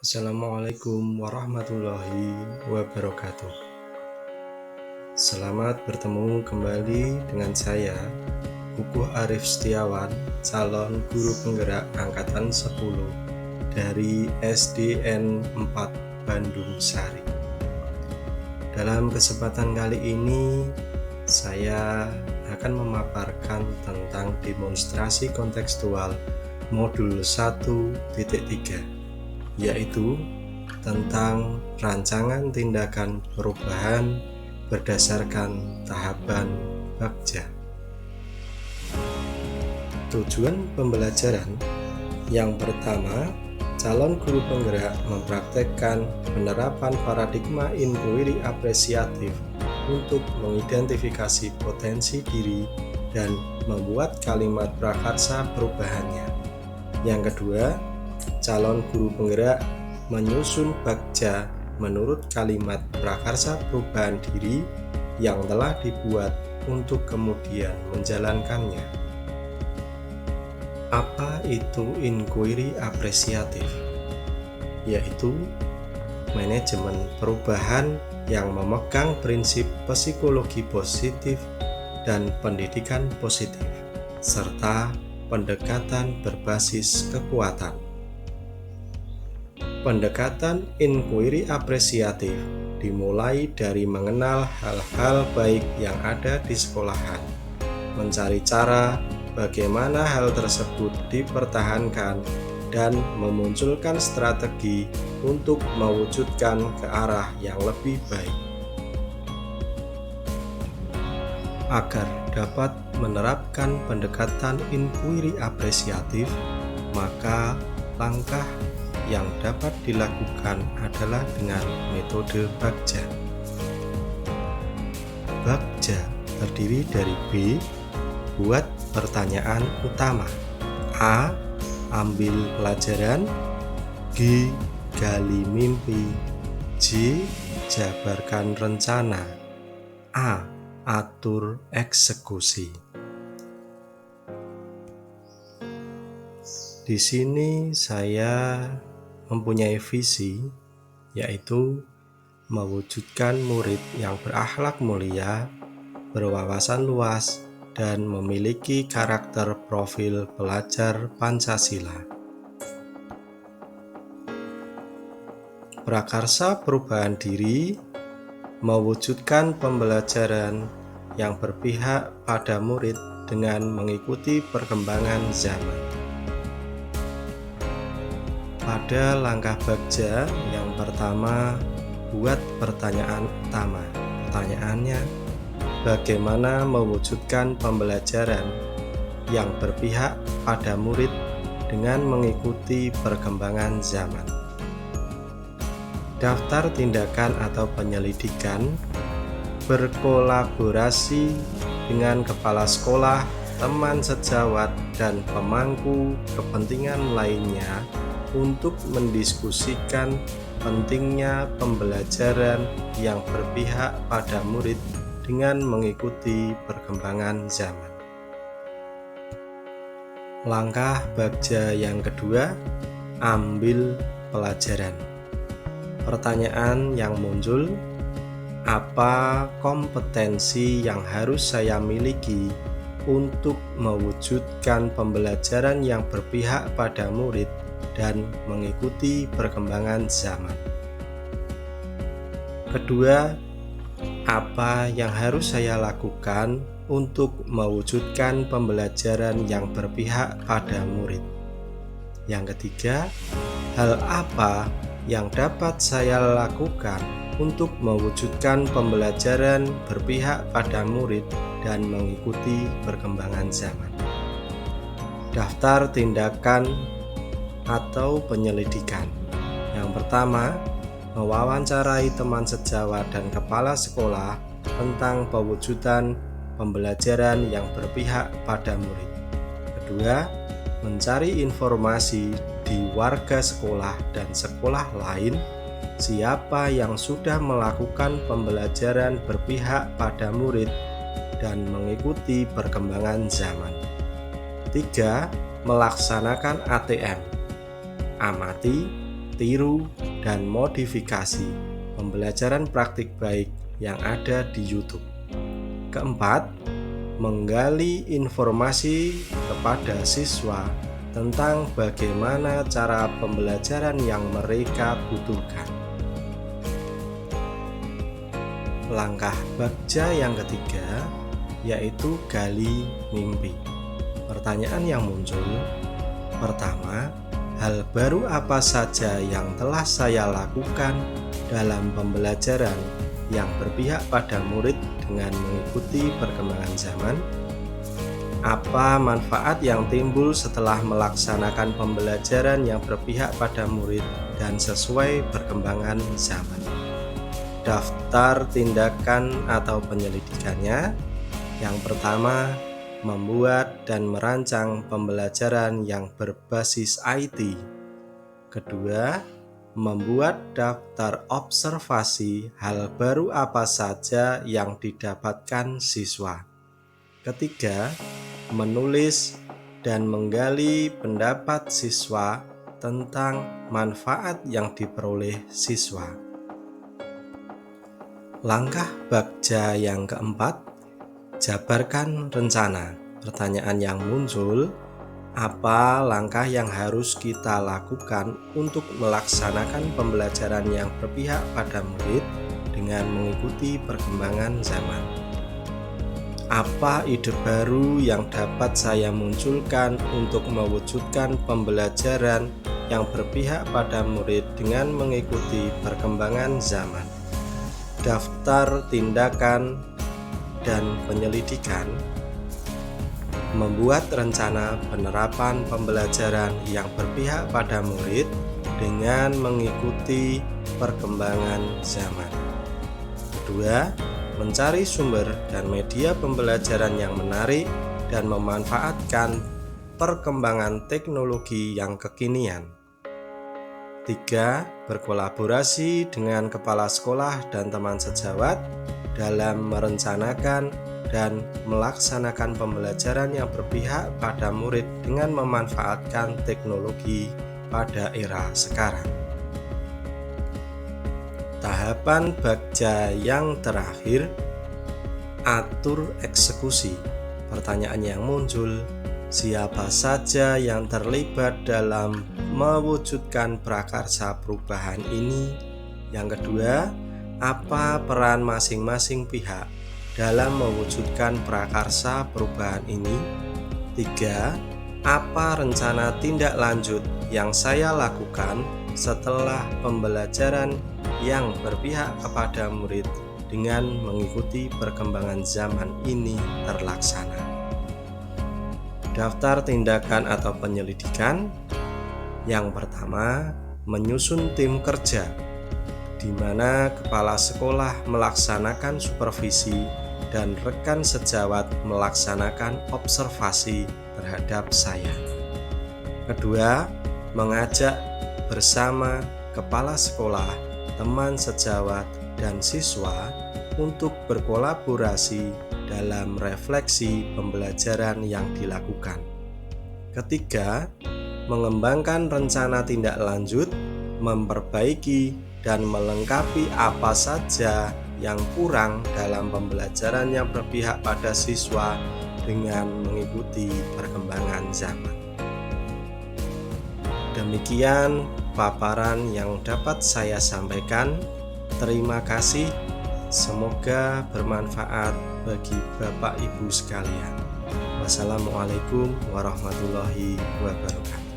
Assalamualaikum warahmatullahi wabarakatuh. Selamat bertemu kembali dengan saya, Kukuh Arif Setiawan, calon guru penggerak angkatan 10 dari SDN 4 Bandung Sari. Dalam kesempatan kali ini, saya akan memaparkan tentang demonstrasi kontekstual modul 1.3, yaitu tentang rancangan tindakan perubahan berdasarkan tahapan Bagja. Tujuan pembelajaran yang pertama, calon guru penggerak mempraktekkan penerapan paradigma inquiry apresiatif untuk mengidentifikasi potensi diri dan membuat kalimat prakarsa perubahannya. Yang kedua, calon guru penggerak menyusun Bagja menurut kalimat prakarsa perubahan diri yang telah dibuat untuk kemudian menjalankannya. Apa itu inquiry apresiatif? Yaitu manajemen perubahan yang memegang prinsip psikologi positif dan pendidikan positif, serta pendekatan berbasis kekuatan. Pendekatan inquiry apresiatif dimulai dari mengenal hal-hal baik yang ada di sekolahan, mencari cara bagaimana hal tersebut dipertahankan, dan memunculkan strategi untuk mewujudkan ke arah yang lebih baik. Agar dapat menerapkan pendekatan inquiry apresiatif, maka langkah yang dapat dilakukan adalah dengan metode Bagja. Bagja terdiri dari B. Buat pertanyaan utama. A. Ambil pelajaran. G. Gali mimpi. J. Jabarkan rencana. A. Atur eksekusi. Di sini saya mempunyai visi, yaitu mewujudkan murid yang berakhlak mulia, berwawasan luas, dan memiliki karakter profil pelajar Pancasila. Prakarsa perubahan diri mewujudkan pembelajaran yang berpihak pada murid dengan mengikuti perkembangan zaman. Pada langkah Bagja yang pertama, buat pertanyaan utama. Pertanyaannya, bagaimana mewujudkan pembelajaran yang berpihak pada murid dengan mengikuti perkembangan zaman? Daftar tindakan atau penyelidikan, berkolaborasi dengan kepala sekolah, teman sejawat, dan pemangku kepentingan lainnya untuk mendiskusikan pentingnya pembelajaran yang berpihak pada murid dengan mengikuti perkembangan zaman. Langkah Bagja yang kedua, ambil pelajaran. Pertanyaan yang muncul, apa kompetensi yang harus saya miliki untuk mewujudkan pembelajaran yang berpihak pada murid dan mengikuti perkembangan zaman? Kedua, apa yang harus saya lakukan untuk mewujudkan pembelajaran yang berpihak pada murid? Yang ketiga, hal apa yang dapat saya lakukan untuk mewujudkan pembelajaran berpihak pada murid dan mengikuti perkembangan zaman? Daftar tindakan atau penyelidikan. Yang pertama, mewawancarai teman sejawat dan kepala sekolah tentang pewujudan pembelajaran yang berpihak pada murid. Kedua, mencari informasi di warga sekolah dan sekolah lain siapa yang sudah melakukan pembelajaran berpihak pada murid dan mengikuti perkembangan zaman. 3. Melaksanakan ATM. Amati, tiru dan modifikasi pembelajaran praktik baik yang ada di YouTube. Keempat, menggali informasi kepada siswa tentang bagaimana cara pembelajaran yang mereka butuhkan. Langkah bagja yang ketiga yaitu gali mimpi. Pertanyaan yang muncul, pertama, hal baru apa saja yang telah saya lakukan dalam pembelajaran yang berpihak pada murid dengan mengikuti perkembangan zaman? Apa manfaat yang timbul setelah melaksanakan pembelajaran yang berpihak pada murid dan sesuai perkembangan zaman? Daftar tindakan atau penyelidikannya. Yang pertama, membuat dan merancang pembelajaran yang berbasis IT. Kedua, membuat daftar observasi hal baru apa saja yang didapatkan siswa. Ketiga, menulis dan menggali pendapat siswa tentang manfaat yang diperoleh siswa. Langkah bagja yang keempat, jabarkan rencana. Pertanyaan yang muncul, apa langkah yang harus kita lakukan untuk melaksanakan pembelajaran yang berpihak pada murid dengan mengikuti perkembangan zaman? Apa ide baru yang dapat saya munculkan untuk mewujudkan pembelajaran yang berpihak pada murid dengan mengikuti perkembangan zaman? Daftar tindakan dan penyelidikan. Membuat rencana penerapan pembelajaran yang berpihak pada murid dengan mengikuti perkembangan zaman. Kedua, mencari sumber dan media pembelajaran yang menarik dan memanfaatkan perkembangan teknologi yang kekinian. Tiga, berkolaborasi dengan kepala sekolah dan teman sejawat dalam merencanakan dan melaksanakan pembelajaran yang berpihak pada murid dengan memanfaatkan teknologi pada era sekarang. Tahapan bagja yang terakhir, atur eksekusi. Pertanyaan yang muncul, siapa saja yang terlibat dalam mewujudkan prakarsa perubahan ini? Yang kedua, apa peran masing-masing pihak dalam mewujudkan prakarsa perubahan ini? Tiga, apa rencana tindak lanjut yang saya lakukan setelah pembelajaran yang berpihak kepada murid dengan mengikuti perkembangan zaman ini terlaksana? Daftar tindakan atau penyelidikan. Yang pertama, menyusun tim kerja, di mana kepala sekolah melaksanakan supervisi dan rekan sejawat melaksanakan observasi terhadap saya. Kedua, mengajak bersama kepala sekolah, teman sejawat, dan siswa untuk berkolaborasi dalam refleksi pembelajaran yang dilakukan. Ketiga, mengembangkan rencana tindak lanjut, memperbaiki dan melengkapi apa saja yang kurang dalam pembelajaran yang berpihak pada siswa dengan mengikuti perkembangan zaman. Demikian paparan yang dapat saya sampaikan. Terima kasih. Semoga bermanfaat bagi Bapak Ibu sekalian. Wassalamualaikum warahmatullahi wabarakatuh.